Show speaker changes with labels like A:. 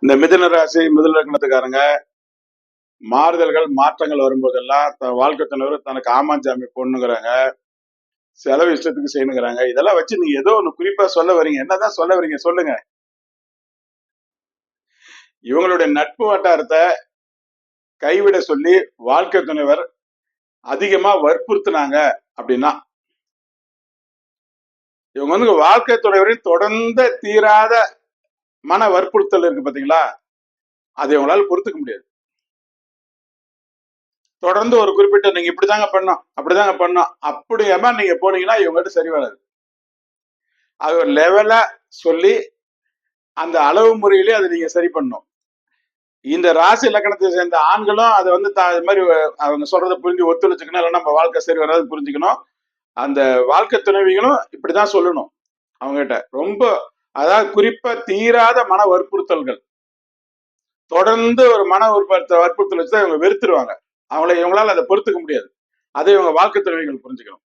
A: இந்த மிதுன ராசி மிதுன லக்னத்துக்காரங்க மாறுதல்கள் மாற்றங்கள் வரும்போதெல்லாம் வாழ்க்கை துணைவர் தனக்கு ஆமாஞ்சாமி பொண்ணுங்கிறாங்க, செலவு இஷ்டத்துக்கு செய்யணுங்கிறாங்க. இதெல்லாம் வச்சு நீங்க ஏதோ ஒண்ணு குறிப்பா சொல்ல வரீங்க. என்னதான் சொல்ல வரீங்க சொல்லுங்க. இவங்களுடைய நட்பு வட்டாரத்தை கைவிட சொல்லி வாழ்க்கை துணைவர் அதிகமா வற்புறுத்தினாங்க அப்படின்னா, இவங்க வந்து வாழ்க்கை துணைவரின் தொடர்ந்து தீராத மன வற்புறுத்தல் இருக்கு பாத்தீங்களா, அதை இவங்களால பொறுத்துக்க முடியாது. தொடர்ந்து ஒரு குறிப்பிட்ட நீங்க இப்படிதாங்க பண்ணோம் அப்படிதாங்க பண்ணோம் அப்படியாம நீங்க போனீங்கன்னா இவங்ககிட்ட சரி வராது. அது ஒரு லெவலா சொல்லி அந்த அளவு முறையிலே அதை நீங்க சரி பண்ணணும். இந்த ராசி லக்கணத்தை சேர்ந்த ஆண்களும் அதை வந்து இது மாதிரி அவங்க சொல்றதை புரிஞ்சு ஒத்துழைச்சுக்கணும், இல்லைன்னா நம்ம வாழ்க்கை சரி வராது புரிஞ்சுக்கணும். அந்த வாழ்க்கை துணைவிகளும் இப்படிதான் சொல்லணும் அவங்க கிட்ட. ரொம்ப அதாவது குறிப்பா தீராத மன வற்புறுத்தல்கள், தொடர்ந்து ஒரு மன வற்புறுத்தல் வச்சுதான் இவங்க வெறுத்துருவாங்க. இவங்களால அதை பொறுத்துக்க முடியாது. அதை இவங்க வாழ்க்கை துணைவிகள் புரிஞ்சுக்கணும்.